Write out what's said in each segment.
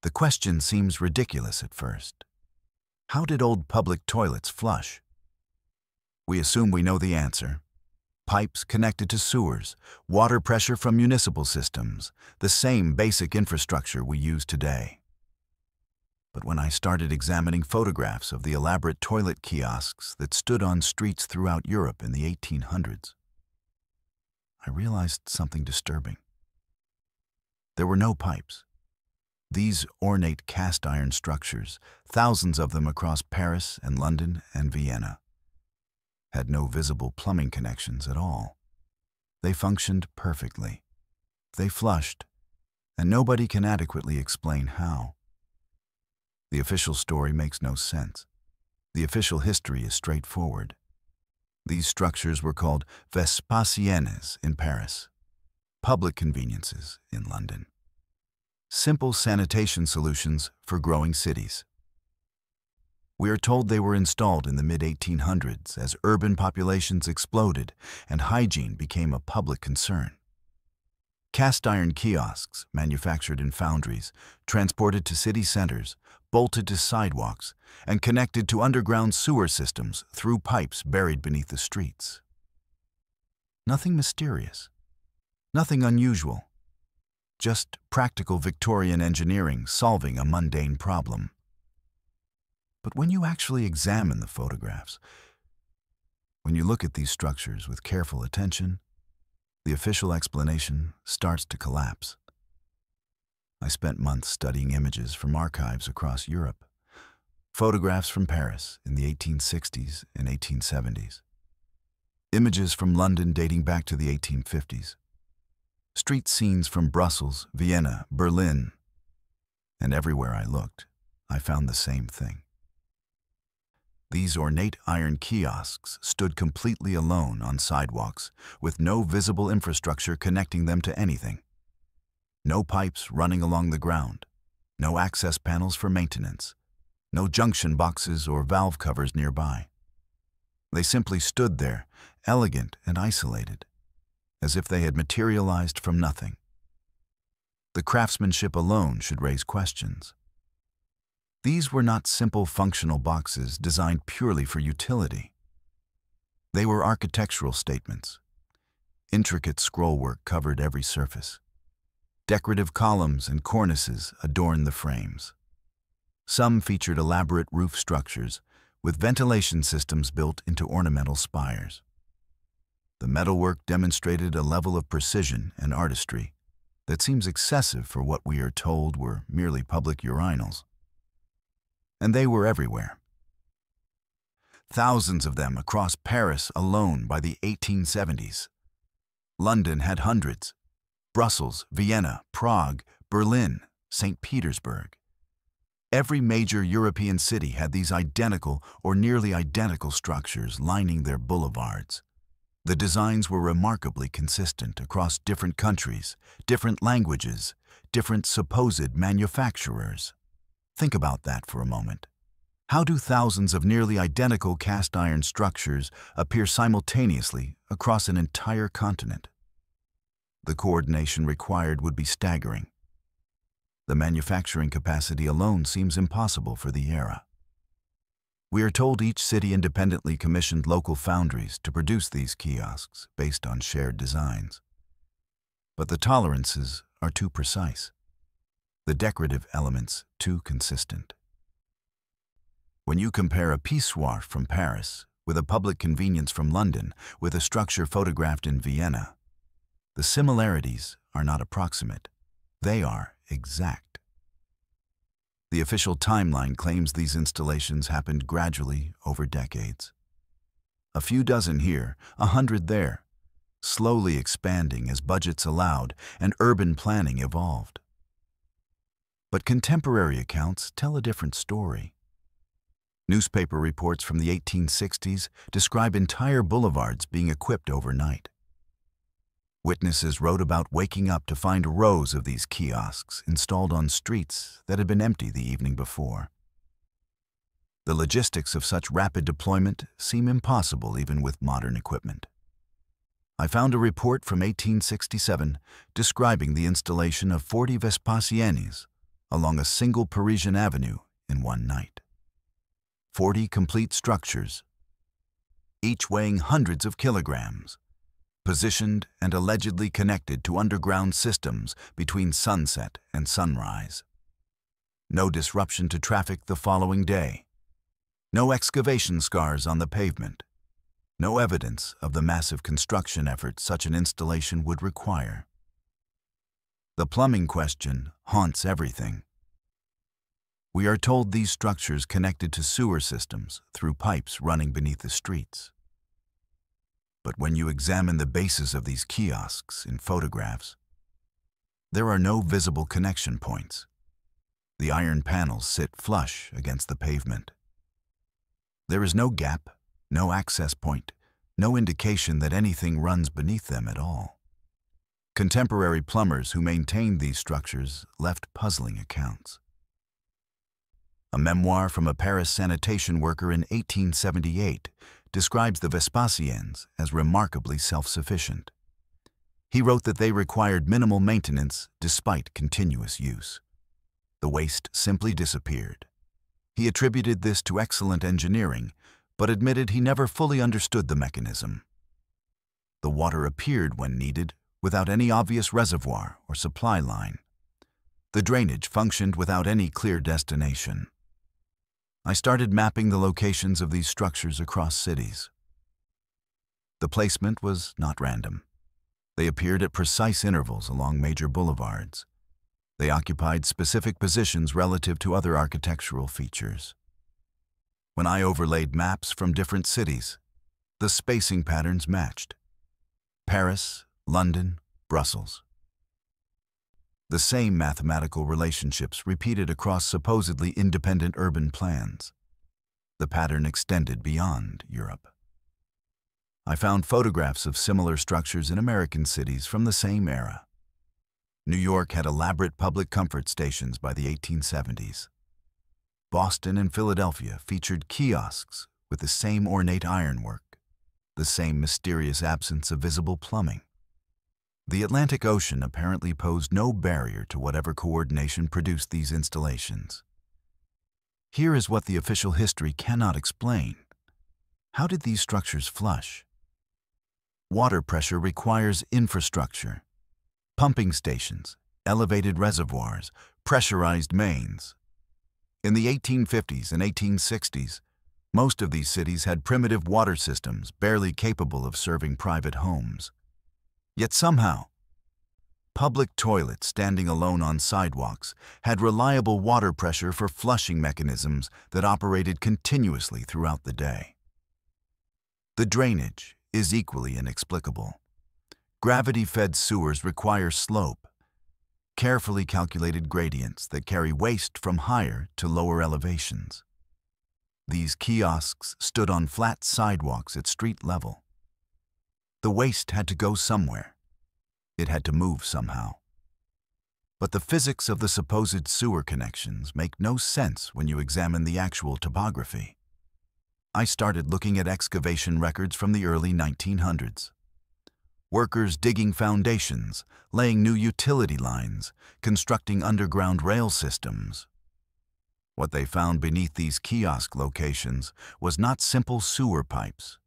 The question seems ridiculous at first. How did old public toilets flush? We assume we know the answer. Pipes connected to sewers, water pressure from municipal systems, the same basic infrastructure we use today. But when I started examining photographs of the elaborate toilet kiosks that stood on streets throughout Europe in the 1800s, I realized something disturbing. There were no pipes. These ornate cast iron structures, thousands of them across Paris and London and Vienna, had no visible plumbing connections at all. They functioned perfectly. They flushed, and nobody can adequately explain how. The official story makes no sense. The official history is straightforward. These structures were called Vespasiennes in Paris, public conveniences in London. Simple sanitation solutions for growing cities. We are told they were installed in the mid-1800s as urban populations exploded and hygiene became a public concern. Cast iron kiosks, manufactured in foundries, transported to city centers, bolted to sidewalks, and connected to underground sewer systems through pipes buried beneath the streets. Nothing mysterious, nothing unusual, just practical Victorian engineering solving a mundane problem. But when you actually examine the photographs, when you look at these structures with careful attention, the official explanation starts to collapse. I spent months studying images from archives across Europe, photographs from Paris in the 1860s and 1870s, images from London dating back to the 1850s, street scenes from Brussels, Vienna, Berlin, and everywhere I looked, I found the same thing. These ornate iron kiosks stood completely alone on sidewalks, with no visible infrastructure connecting them to anything. No pipes running along the ground, no access panels for maintenance, no junction boxes or valve covers nearby. They simply stood there, elegant and isolated, as if they had materialized from nothing. The craftsmanship alone should raise questions. These were not simple functional boxes designed purely for utility. They were architectural statements. Intricate scrollwork covered every surface. Decorative columns and cornices adorned the frames. Some featured elaborate roof structures with ventilation systems built into ornamental spires. The metalwork demonstrated a level of precision and artistry that seems excessive for what we are told were merely public urinals. And they were everywhere. Thousands of them across Paris alone by the 1870s. London had hundreds. Brussels, Vienna, Prague, Berlin, St. Petersburg. Every major European city had these identical or nearly identical structures lining their boulevards. The designs were remarkably consistent across different countries, different languages, different supposed manufacturers. Think about that for a moment. How do thousands of nearly identical cast iron structures appear simultaneously across an entire continent? The coordination required would be staggering. The manufacturing capacity alone seems impossible for the era. We are told each city independently commissioned local foundries to produce these kiosks based on shared designs. But the tolerances are too precise. The decorative elements too consistent. When you compare a pissoir from Paris with a public convenience from London with a structure photographed in Vienna, the similarities are not approximate. They are exact. The official timeline claims these installations happened gradually over decades. A few dozen here, 100 there, slowly expanding as budgets allowed and urban planning evolved. But contemporary accounts tell a different story. Newspaper reports from the 1860s describe entire boulevards being equipped overnight. Witnesses wrote about waking up to find rows of these kiosks installed on streets that had been empty the evening before. The logistics of such rapid deployment seem impossible even with modern equipment. I found a report from 1867 describing the installation of 40 Vespasiennes along a single Parisian avenue in one night. 40 complete structures, each weighing hundreds of kilograms, positioned and allegedly connected to underground systems between sunset and sunrise. No disruption to traffic the following day. No excavation scars on the pavement. No evidence of the massive construction effort such an installation would require. The plumbing question haunts everything. We are told these structures connected to sewer systems through pipes running beneath the streets. But when you examine the bases of these kiosks in photographs, there are no visible connection points. The iron panels sit flush against the pavement. There is no gap, no access point, no indication that anything runs beneath them at all. Contemporary plumbers who maintained these structures left puzzling accounts. A memoir from a Paris sanitation worker in 1878 describes the Vespasiens as remarkably self-sufficient. He wrote that they required minimal maintenance despite continuous use. The waste simply disappeared. He attributed this to excellent engineering, but admitted he never fully understood the mechanism. The water appeared when needed, without any obvious reservoir or supply line. The drainage functioned without any clear destination. I started mapping the locations of these structures across cities. The placement was not random. They appeared at precise intervals along major boulevards. They occupied specific positions relative to other architectural features. When I overlaid maps from different cities, the spacing patterns matched. Paris, London, Brussels. The same mathematical relationships repeated across supposedly independent urban plans. The pattern extended beyond Europe. I found photographs of similar structures in American cities from the same era. New York had elaborate public comfort stations by the 1870s. Boston and Philadelphia featured kiosks with the same ornate ironwork, the same mysterious absence of visible plumbing. The Atlantic Ocean apparently posed no barrier to whatever coordination produced these installations. Here is what the official history cannot explain. How did these structures flush? Water pressure requires infrastructure. Pumping stations, elevated reservoirs, pressurized mains. In the 1850s and 1860s, most of these cities had primitive water systems barely capable of serving private homes. Yet somehow, public toilets standing alone on sidewalks had reliable water pressure for flushing mechanisms that operated continuously throughout the day. The drainage is equally inexplicable. Gravity-fed sewers require slope, carefully calculated gradients that carry waste from higher to lower elevations. These kiosks stood on flat sidewalks at street level. The waste had to go somewhere. It had to move somehow. But the physics of the supposed sewer connections make no sense when you examine the actual topography. I started looking at excavation records from the early 1900s. Workers digging foundations, laying new utility lines, constructing underground rail systems. What they found beneath these kiosk locations was not simple sewer pipes.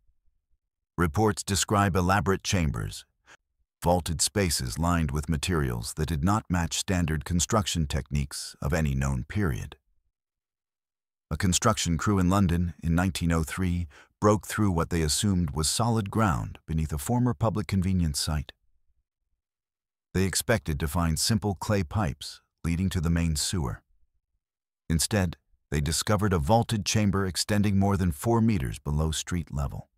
Reports describe elaborate chambers, vaulted spaces lined with materials that did not match standard construction techniques of any known period. A construction crew in London in 1903 broke through what they assumed was solid ground beneath a former public convenience site. They expected to find simple clay pipes leading to the main sewer. Instead, they discovered a vaulted chamber extending more than 4 meters below street level.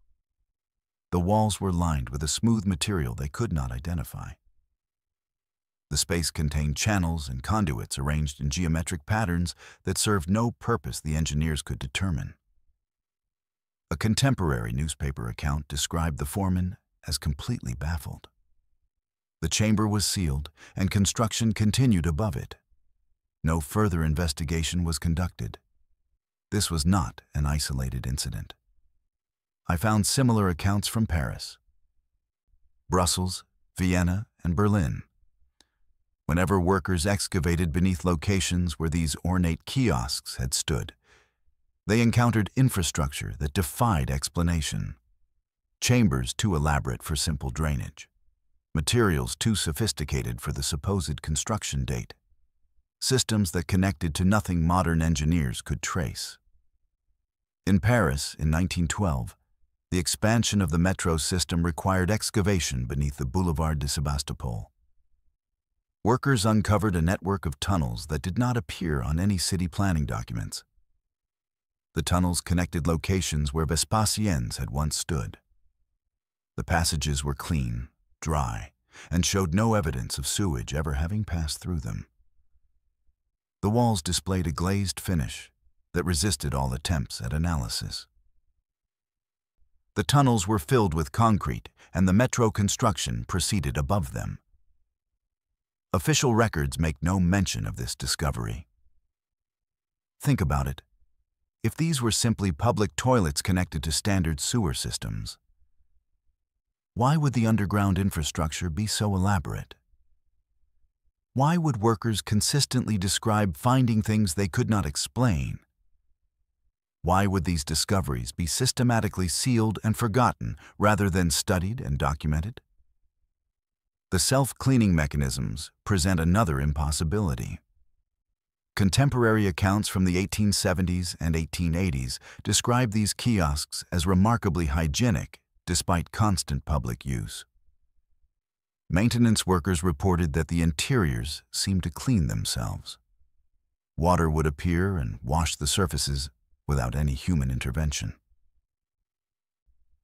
The walls were lined with a smooth material they could not identify. The space contained channels and conduits arranged in geometric patterns that served no purpose the engineers could determine. A contemporary newspaper account described the foreman as completely baffled. The chamber was sealed, and construction continued above it. No further investigation was conducted. This was not an isolated incident. I found similar accounts from Paris, Brussels, Vienna, and Berlin. Whenever workers excavated beneath locations where these ornate kiosks had stood, they encountered infrastructure that defied explanation. Chambers too elaborate for simple drainage. Materials too sophisticated for the supposed construction date. Systems that connected to nothing modern engineers could trace. In Paris, in 1912, the expansion of the metro system required excavation beneath the Boulevard de Sebastopol. Workers uncovered a network of tunnels that did not appear on any city planning documents. The tunnels connected locations where Vespasiennes had once stood. The passages were clean, dry, and showed no evidence of sewage ever having passed through them. The walls displayed a glazed finish that resisted all attempts at analysis. The tunnels were filled with concrete, and the metro construction proceeded above them. Official records make no mention of this discovery. Think about it. If these were simply public toilets connected to standard sewer systems, why would the underground infrastructure be so elaborate? Why would workers consistently describe finding things they could not explain? Why would these discoveries be systematically sealed and forgotten rather than studied and documented? The self-cleaning mechanisms present another impossibility. Contemporary accounts from the 1870s and 1880s describe these kiosks as remarkably hygienic despite constant public use. Maintenance workers reported that the interiors seemed to clean themselves. Water would appear and wash the surfaces without any human intervention.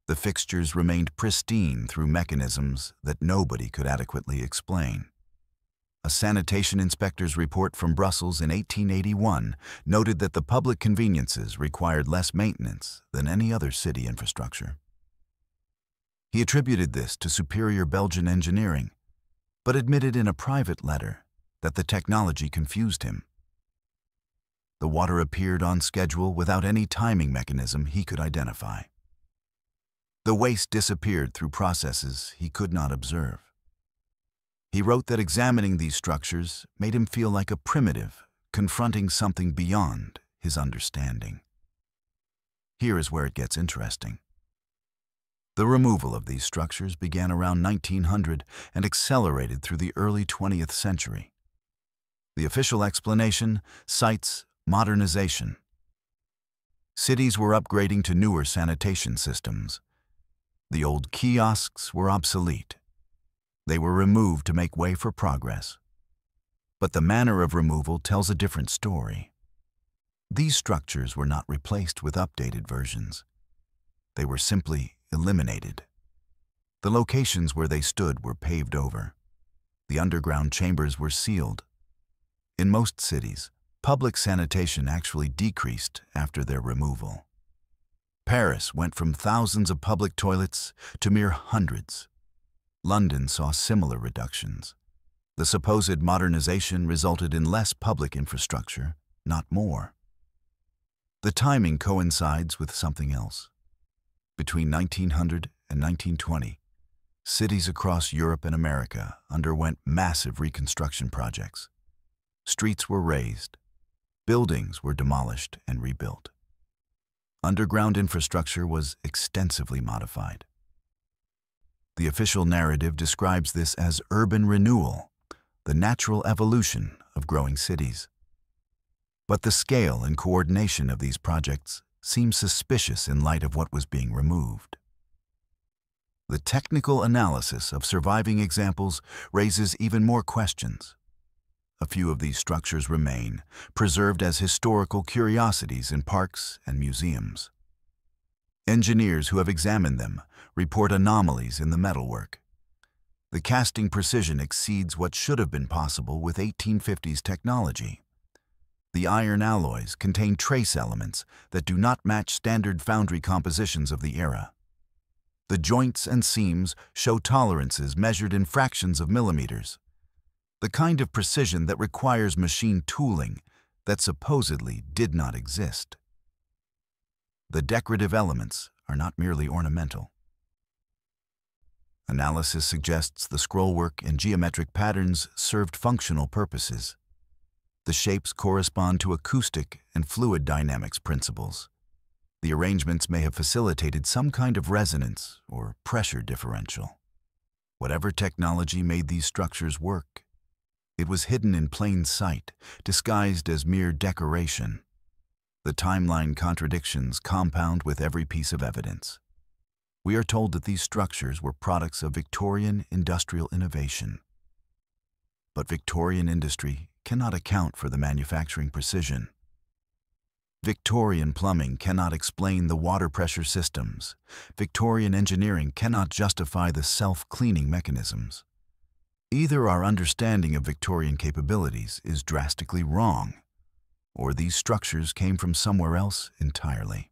The fixtures remained pristine through mechanisms that nobody could adequately explain. A sanitation inspector's report from Brussels in 1881 noted that the public conveniences required less maintenance than any other city infrastructure. He attributed this to superior Belgian engineering, but admitted in a private letter that the technology confused him. The water appeared on schedule without any timing mechanism he could identify. The waste disappeared through processes he could not observe. He wrote that examining these structures made him feel like a primitive, confronting something beyond his understanding. Here is where it gets interesting. The removal of these structures began around 1900 and accelerated through the early 20th century. The official explanation cites modernization. Cities were upgrading to newer sanitation systems. The old kiosks were obsolete. They were removed to make way for progress. But the manner of removal tells a different story. These structures were not replaced with updated versions. They were simply eliminated. The locations where they stood were paved over. The underground chambers were sealed. In most cities, public sanitation actually decreased after their removal. Paris went from thousands of public toilets to mere hundreds. London saw similar reductions. The supposed modernization resulted in less public infrastructure, not more. The timing coincides with something else. Between 1900 and 1920, cities across Europe and America underwent massive reconstruction projects. Streets were raised. Buildings were demolished and rebuilt. Underground infrastructure was extensively modified. The official narrative describes this as urban renewal, the natural evolution of growing cities. But the scale and coordination of these projects seems suspicious in light of what was being removed. The technical analysis of surviving examples raises even more questions. A few of these structures remain, preserved as historical curiosities in parks and museums. Engineers who have examined them report anomalies in the metalwork. The casting precision exceeds what should have been possible with 1850s technology. The iron alloys contain trace elements that do not match standard foundry compositions of the era. The joints and seams show tolerances measured in fractions of millimeters, the kind of precision that requires machine tooling that supposedly did not exist. The decorative elements are not merely ornamental. Analysis suggests the scrollwork and geometric patterns served functional purposes. The shapes correspond to acoustic and fluid dynamics principles. The arrangements may have facilitated some kind of resonance or pressure differential. Whatever technology made these structures work, it was hidden in plain sight, disguised as mere decoration. The timeline contradictions compound with every piece of evidence. We are told that these structures were products of Victorian industrial innovation. But Victorian industry cannot account for the manufacturing precision. Victorian plumbing cannot explain the water pressure systems. Victorian engineering cannot justify the self-cleaning mechanisms. Either our understanding of Victorian capabilities is drastically wrong, or these structures came from somewhere else entirely.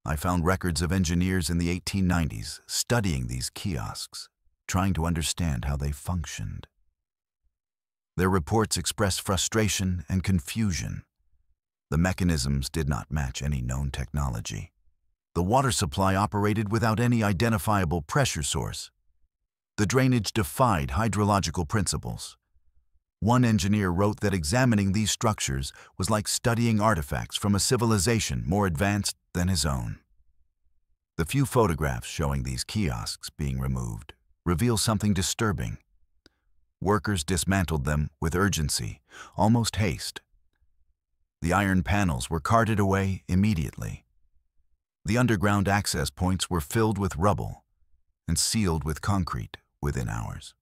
I found records of engineers in the 1890s studying these kiosks, trying to understand how they functioned. Their reports expressed frustration and confusion. The mechanisms did not match any known technology. The water supply operated without any identifiable pressure source. The drainage defied hydrological principles. One engineer wrote that examining these structures was like studying artifacts from a civilization more advanced than his own. The few photographs showing these kiosks being removed reveal something disturbing. Workers dismantled them with urgency, almost haste. The iron panels were carted away immediately. The underground access points were filled with rubble and sealed with concrete within hours.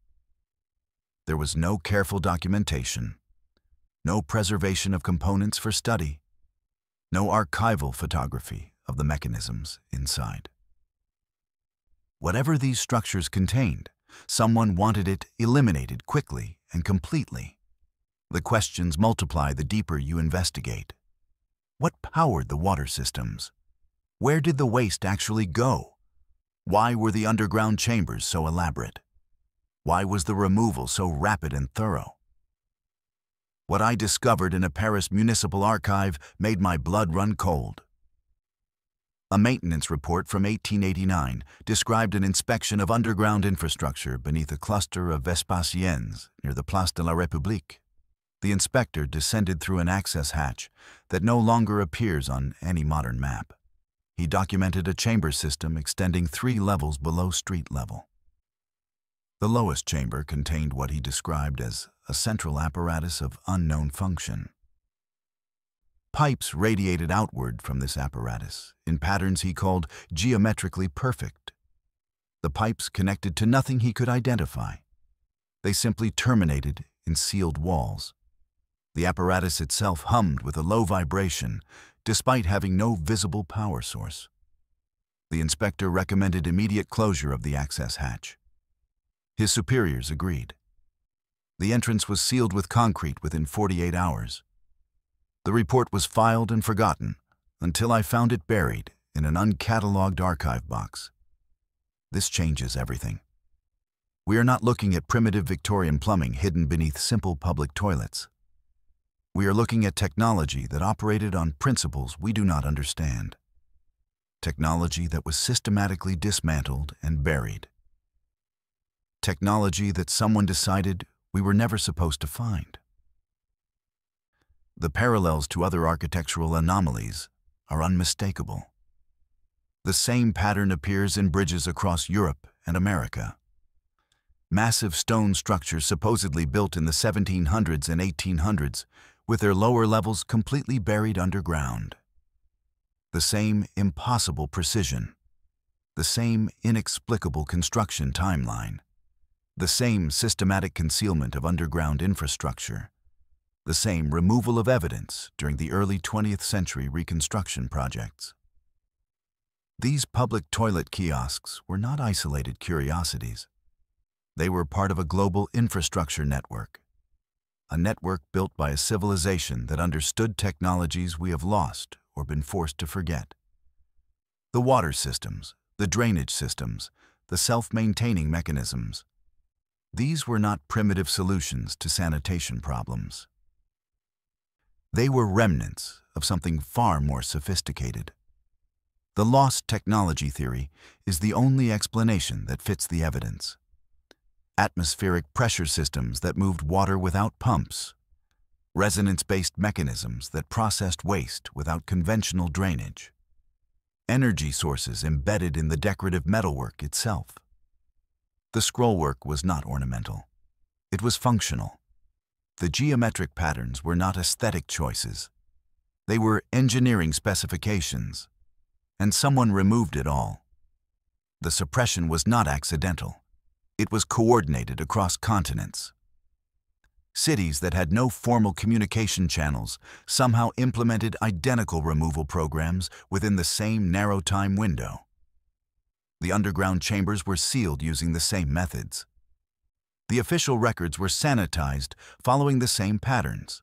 There was no careful documentation, no preservation of components for study, no archival photography of the mechanisms inside. Whatever these structures contained, someone wanted it eliminated quickly and completely. The questions multiply the deeper you investigate. What powered the water systems? Where did the waste actually go? Why were the underground chambers so elaborate? Why was the removal so rapid and thorough? What I discovered in a Paris municipal archive made my blood run cold. A maintenance report from 1889 described an inspection of underground infrastructure beneath a cluster of Vespasiennes near the Place de la République. The inspector descended through an access hatch that no longer appears on any modern map. He documented a chamber system extending 3 levels below street level. The lowest chamber contained what he described as a central apparatus of unknown function. Pipes radiated outward from this apparatus in patterns he called geometrically perfect. The pipes connected to nothing he could identify. They simply terminated in sealed walls. The apparatus itself hummed with a low vibration, despite having no visible power source. The inspector recommended immediate closure of the access hatch. His superiors agreed. The entrance was sealed with concrete within 48 hours. The report was filed and forgotten until I found it buried in an uncatalogued archive box. This changes everything. We are not looking at primitive Victorian plumbing hidden beneath simple public toilets. We are looking at technology that operated on principles we do not understand. Technology that was systematically dismantled and buried. Technology that someone decided we were never supposed to find. The parallels to other architectural anomalies are unmistakable. The same pattern appears in bridges across Europe and America. Massive stone structures supposedly built in the 1700s and 1800s, with their lower levels completely buried underground. The same impossible precision, the same inexplicable construction timeline, the same systematic concealment of underground infrastructure, the same removal of evidence during the early 20th century reconstruction projects. These public toilet kiosks were not isolated curiosities. They were part of a global infrastructure network, a network built by a civilization that understood technologies we have lost or been forced to forget. The water systems, the drainage systems, the self-maintaining mechanisms. These were not primitive solutions to sanitation problems. They were remnants of something far more sophisticated. The lost technology theory is the only explanation that fits the evidence. Atmospheric pressure systems that moved water without pumps, resonance-based mechanisms that processed waste without conventional drainage, energy sources embedded in the decorative metalwork itself. The scrollwork was not ornamental. It was functional. The geometric patterns were not aesthetic choices. They were engineering specifications, and someone removed it all. The suppression was not accidental. It was coordinated across continents. Cities that had no formal communication channels somehow implemented identical removal programs within the same narrow time window. The underground chambers were sealed using the same methods. The official records were sanitized following the same patterns.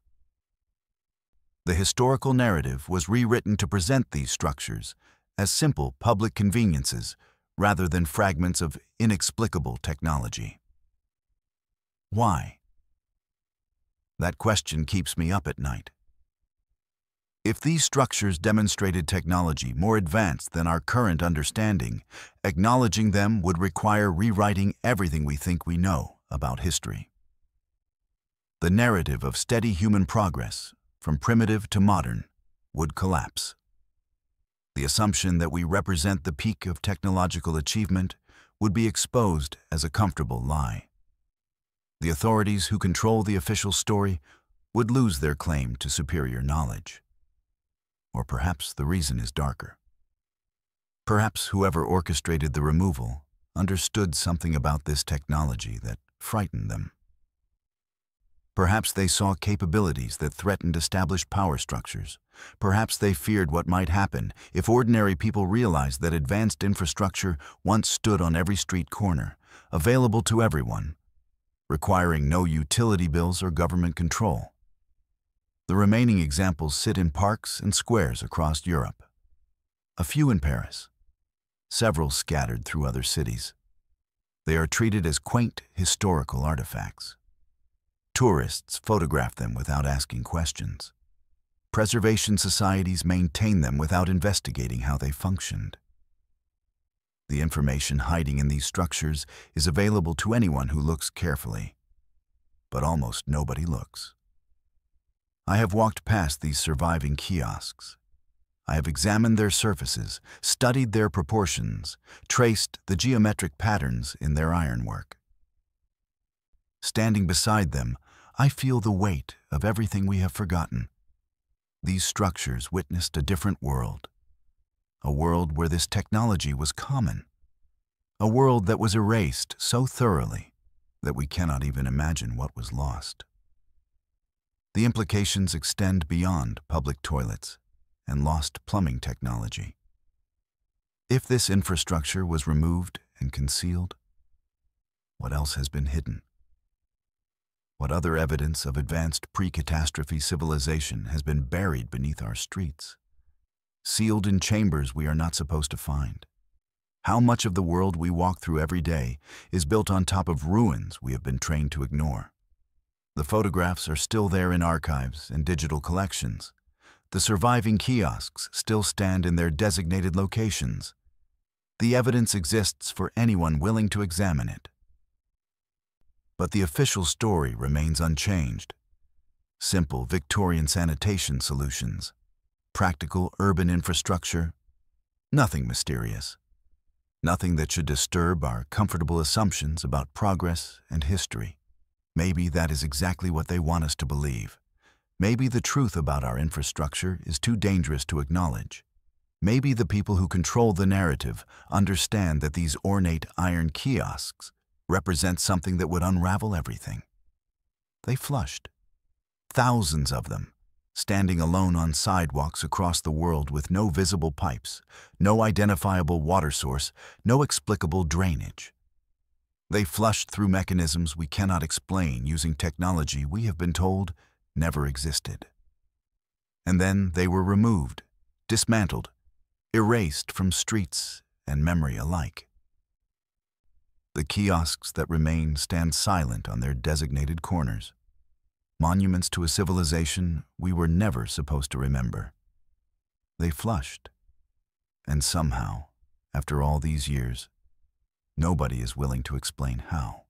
The historical narrative was rewritten to present these structures as simple public conveniences rather than fragments of inexplicable technology. Why? That question keeps me up at night. If these structures demonstrated technology more advanced than our current understanding, acknowledging them would require rewriting everything we think we know about history. The narrative of steady human progress, from primitive to modern, would collapse. The assumption that we represent the peak of technological achievement would be exposed as a comfortable lie. The authorities who control the official story would lose their claim to superior knowledge. Or perhaps the reason is darker. Perhaps whoever orchestrated the removal understood something about this technology that frightened them. Perhaps they saw capabilities that threatened established power structures. Perhaps they feared what might happen if ordinary people realized that advanced infrastructure once stood on every street corner, available to everyone, requiring no utility bills or government control. The remaining examples sit in parks and squares across Europe. A few in Paris, several scattered through other cities. They are treated as quaint historical artifacts. Tourists photograph them without asking questions. Preservation societies maintain them without investigating how they functioned. The information hiding in these structures is available to anyone who looks carefully, but almost nobody looks. I have walked past these surviving kiosks. I have examined their surfaces, studied their proportions, traced the geometric patterns in their ironwork. Standing beside them, I feel the weight of everything we have forgotten. These structures witnessed a different world, a world where this technology was common, a world that was erased so thoroughly that we cannot even imagine what was lost. The implications extend beyond public toilets and lost plumbing technology. If this infrastructure was removed and concealed, what else has been hidden? What other evidence of advanced pre-catastrophe civilization has been buried beneath our streets, sealed in chambers we are not supposed to find? How much of the world we walk through every day is built on top of ruins we have been trained to ignore? The photographs are still there in archives and digital collections. The surviving kiosks still stand in their designated locations. The evidence exists for anyone willing to examine it. But the official story remains unchanged. Simple Victorian sanitation solutions, practical urban infrastructure, nothing mysterious. Nothing that should disturb our comfortable assumptions about progress and history. Maybe that is exactly what they want us to believe. Maybe the truth about our infrastructure is too dangerous to acknowledge. Maybe the people who control the narrative understand that these ornate iron kiosks represent something that would unravel everything. They flushed. Thousands of them, standing alone on sidewalks across the world with no visible pipes, no identifiable water source, no explicable drainage. They flushed through mechanisms we cannot explain using technology we have been told never existed. And then they were removed, dismantled, erased from streets and memory alike. The kiosks that remain stand silent on their designated corners, monuments to a civilization we were never supposed to remember. They flushed. And somehow, after all these years, nobody is willing to explain how.